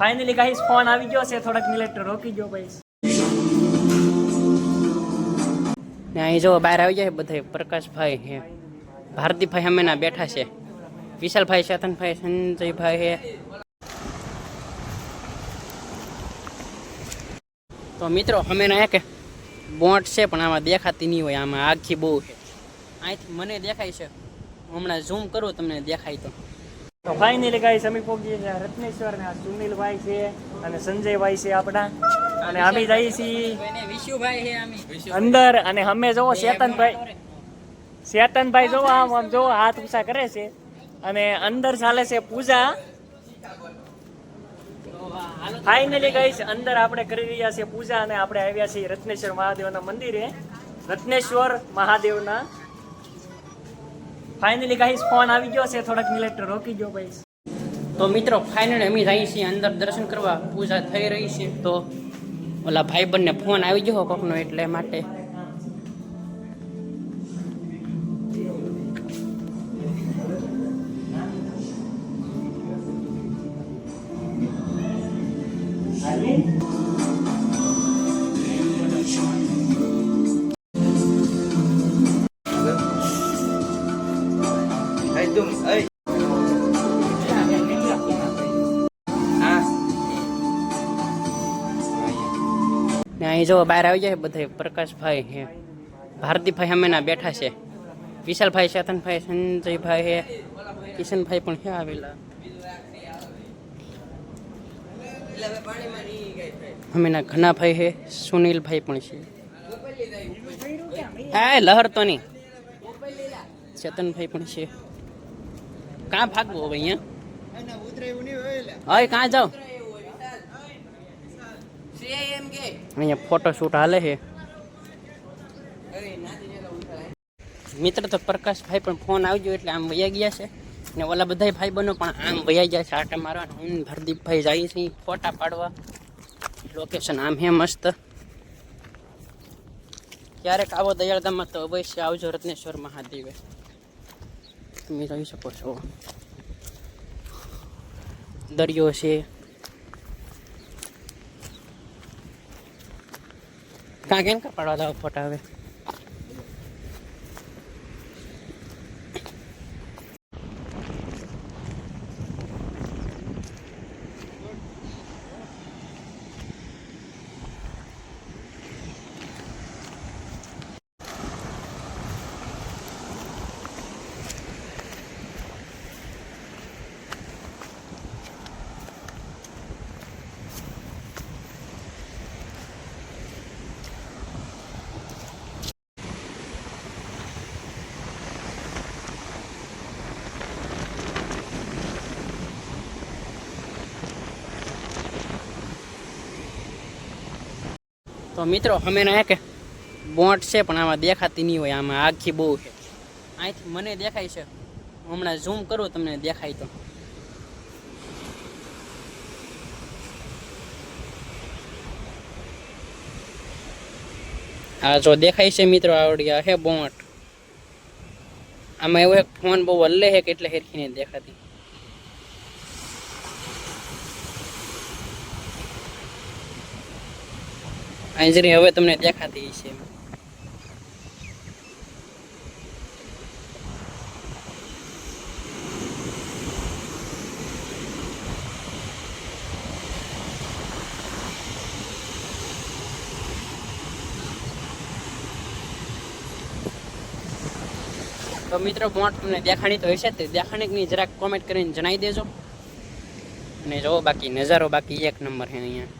Finally guys phone આવી ગયો છે, થોડાક મિનિટ રોકી ગયો ભાઈ. ને અહીં જો બહાર આવી જાય બધા પ્રકાશભાઈ હે, ભારતીભાઈ હમેના બેઠા છે, વિશાલભાઈ, ચેતનભાઈ, સંજયભાઈ હે. તો મિત્રો હમેના એક બોટ છે પણ આમાં દેખાતી નહીં હોય, આમાં આખી બહુ છે. અહીંથી મને દેખાય છે, હમણાં ઝૂમ કરું તમને દેખાય તો. તો ફાઇનલી ગાઈસ અમે પહોંચીએ છીએ રત્નેશ્વર ને. આ સુનિલભાઈ છે અને સંજયભાઈ છે આપણા, અને અમે જઈએ છીએ વિશુભાઈ છે અંદર. અને અમે જોવો ચેતનભાઈ જોવો આમ જોવો હાથ ઊંચા કરે છે, અને અંદર ચાલે છે પૂજા. ફાઇનલી ગાઈસ અંદર આપણે કરી રહ્યા છીએ પૂજા, અને આપણે આવ્યા છીએ રત્નેશ્વર મહાદેવના મંદિરે, રત્નેશ્વર મહાદેવના. ફાઇનલી ગાઈસ ફોન આવી ગયો છે, થોડાક મિનિટ રોકી ગયો ભાઈ. તો મિત્રો ફાઇનલી અમે જઈએ છીએ અંદર દર્શન કરવા, પૂજા થઈ રહી છે. તો ઓલા ભાઈબંધને ફોન આવી ગયો કોકનો, એટલે માટે અહીં જો બહાર આવી જાય બધા પ્રકાશભાઈ હે, ભારતીભાઈ હમેના બેઠા છે, વિશાલભાઈ, ચેતનભાઈ, સંજયભાઈ હે, કિશનભાઈ પણ છે આવેલા. હમેના ઘનાભાઈ હે, સુનિલભાઈ પણ છે. હા લહર તો નહીં, ચેતનભાઈ પણ છે. કાં ભાગવું હવે અહીંયા? હવે કાં જાઓ? અહીંયા ફોટોશૂટ હાલે છે મિત્ર. તો પ્રકાશભાઈ પણ ફોન આવી ગયો એટલે આમ વયા ગયા છે, ને ઓલા બધા ભાઈ બનો પણ આમ વયા ગયા છે આટા મારવા. હું હરદીપભાઈ જાય છે ફોટા પાડવા. લોકેશન આમ હે મસ્ત. ક્યારેક આવો દયાળધામમાં તો અવશ્ય આવજો રત્નેશ્વર મહાદેવે. તમે જોઈ શકો છો દરિયો છે. કાં કેમ કા પાડવા જાવ ફોટા હવે? તો મિત્રો હમેના એક બોટ છે પણ આમાં દેખાતી નહીં હોય, આમાં આખી બહુ છે. અહીંથી મને દેખાય છે, હમણાં ઝૂમ કરું તમને દેખાય તો. આ જો દેખાય છે મિત્રો, આવડ્યા છે બોટ. આમાં એવું એક ફોન બહુ હલ્લે છે કે એટલે હેરખી નહીં દેખાતી. આંજરી હવે તમને દેખાતી છે. તો મિત્રો બોટ તમને દેખાણી તો હશે, તે દેખાણીની જરાક કોમેન્ટ કરીને જણાવી દેજો. અને જો બાકી નજારો બાકી એક નંબર છે અહીંયા.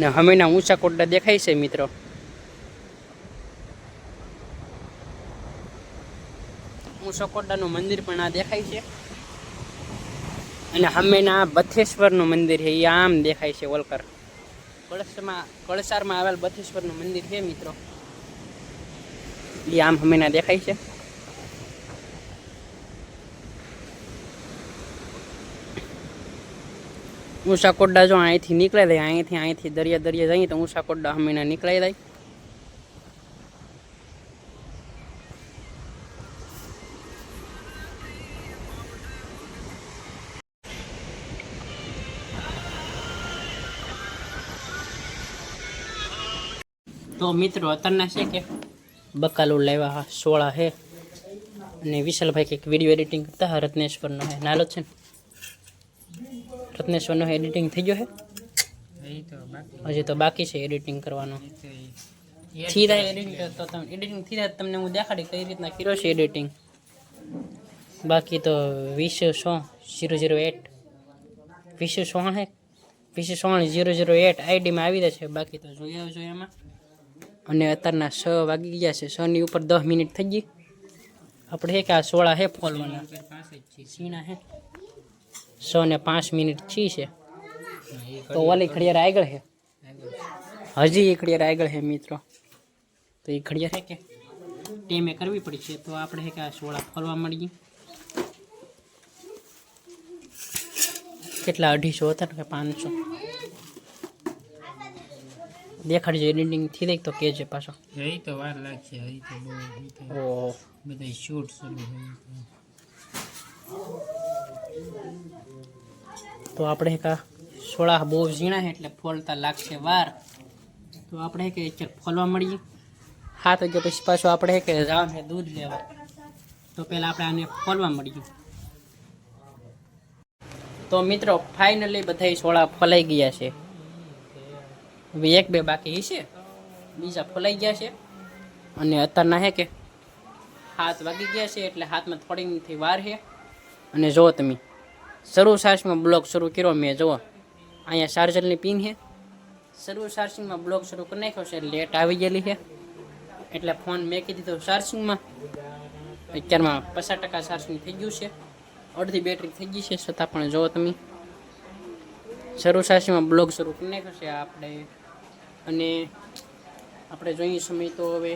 ને હમેના ઊંચા કોટડા દેખાય છે મિત્રો. ઊંચા કોટડાનું મંદિર પણ આ દેખાય છે, અને હમેના બથેશ્વરનું મંદિર છે એ આમ દેખાય છે. વલકર કળસારમાં આવેલ બથેશ્વરનું મંદિર છે મિત્રો, એ આમ હમેના દેખાય છે. ઊંચા કોડડા જો અહીંથી નીકળે જાય, અહીંથી દરિયા જઈએ તો ઊંચા કોડડા હમીના નીકળાઈ જાય. તો મિત્રો અત્યારના છે કે બકાલું લાવ્યા સોળા છે અને વિશાલભાઈ કંઈક વિડીયો એડિટિંગ કરતા હા રત્નેશ્વરનો હે નાલો છે ને રત્નેશ્વરનો એડિટિંગ થઈ ગયો છે હજી તો બાકી છે એડિટિંગ કરવાનું. થઈ જાય એડિટિંગ તો તમે એડિટિંગ થઈ જાય તમને હું દેખાડી કઈ રીતના કર્યો છે એડિટિંગ. બાકી તો 206008 206008 આઈડીમાં આવી જશે. બાકી તો જોઈ આવજો એમાં. અને અત્યારના 6 વાગી ગયા છે, 6 ની ઉપર 10 મિનિટ થઈ ગઈ. આપણે હે કે આ 16 હે ફોલવાના સીણા હે 6 ને 5 મિનિટ છી છે. તો ઓલી ઘડિયાળ આગળ છે, હજી એ ઘડિયાળ આગળ છે મિત્રો. તો એ ઘડિયાળ હે કે ટેમે કરવી પડી છે. તો આપણે હે કે આ 16 ફોલવા મળીએ. કેટલા 250 હતા કે 500 દેખાડજો. એડિટિંગ થી દેખ તો કેજે પાછો. એ તો વાર લાગશે. એ તો બહુ ઓહો બધા શૂટ શરૂ તો આપણે કા 16 બહુ ઝીણા છે એટલે ફોલતા લાગશે વાર. તો આપણે કે અત્યારે ફોલવા મળીએ. 7 વાગ્યા પછી પાછું આપણે કે જવાનું છે દૂધ લેવા. તો પહેલાં આપણે આને ફોલવા મળીએ. તો મિત્રો ફાઇનલી બધા 16 ફોલાઈ ગયા છે. હવે 1-2 બાકી છે, બીજા ફોલાઈ ગયા છે. અને અત્યારના હે કે 7 વાગી ગયા છે એટલે હાથમાં થોડી વાર છે. અને જો તમે શરૂ ચાર્જિંગમાં બ્લોક શરૂ કર્યો મેં, જુઓ અહીંયા ચાર્જરની પિન છે. શરૂ ચાર્જિંગમાં બ્લોક શરૂ કરી નાખ્યો છે, લેટ આવી ગયેલી છે એટલે ફોન મેકી દીધો ચાર્જિંગમાં. અત્યારમાં 50% ચાર્જિંગ થઈ ગયું છે, અડધી બેટરી થઈ ગઈ છે. છતાં પણ જુઓ તમે શરૂ ચાર્જિંગમાં બ્લોક શરૂ કરી નાખ્યો છે આપણે. અને આપણે જોઈએ સમય તો હવે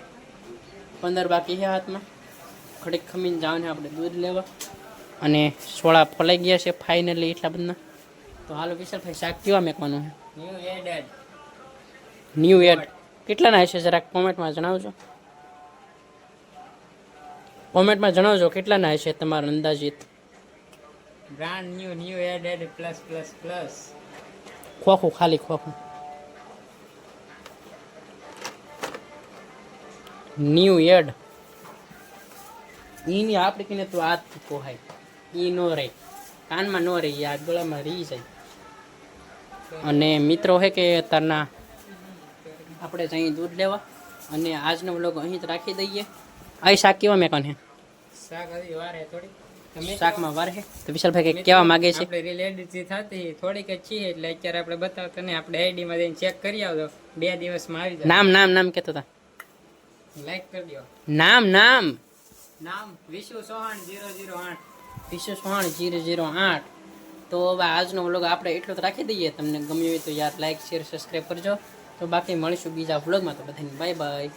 15 બાકી છે હાથમાં. ઘડીક ખમીને જવાનું આપણે દૂધ લેવા. અને 16 ફોલાઈ ગયા છે ફાઇનલી એટલા બધા. તો હાલો વિશાલભાઈ શાક કેવા મેકવાનું છે? ન્યૂ એડ કેટલાના હશે જરાક કોમેન્ટમાં જણાવજો. કોમેન્ટમાં જણાવજો કેટલાના હશે તમારો અંદાજિત. Brand new ad plus plus plus ખોખું ખાલી ખોખું ન્યૂ એડ એની આપણે કહીને તો આ પોહાય એ નો રહે, કાનમાં ન રહે, આ ગળામાં રહી જાય. અને મિત્રો હે કે અત્યારના આપણે જઈએ દૂધ લેવા. અને આજનો વ્લોગ અહીં જ રાખી દઈએ. આ શાક કેવા મેકન હે? શાક હજી વાર હે થોડી. તમે શાકમાં વાર હે તો વિશાલભાઈ કંઈક કહેવા માગે છે? આપણે રિલેટેડ થતી થોડીક જ છીએ એટલે અત્યારે આપણે બતાવતા ને આપણે આઈડીમાં જઈને ચેક કરી આવજો. 2 દિવસમાં આવી જાય. નામ કહેતો હતા. લાઈક કરી દો. નામ વિશુ ચૌહાણ 008. વિશુ ચૌહાણ 008. તો હવે આજનો વ્લોગ આપણે એટલો જ રાખી દઈએ. તમને ગમ્યું હોય તો યાર લાઈક શેર સબસ્ક્રાઈબ કરજો. તો બાકી મળીશું બીજા વ્લોગમાં. તો બધાને બાય બાય.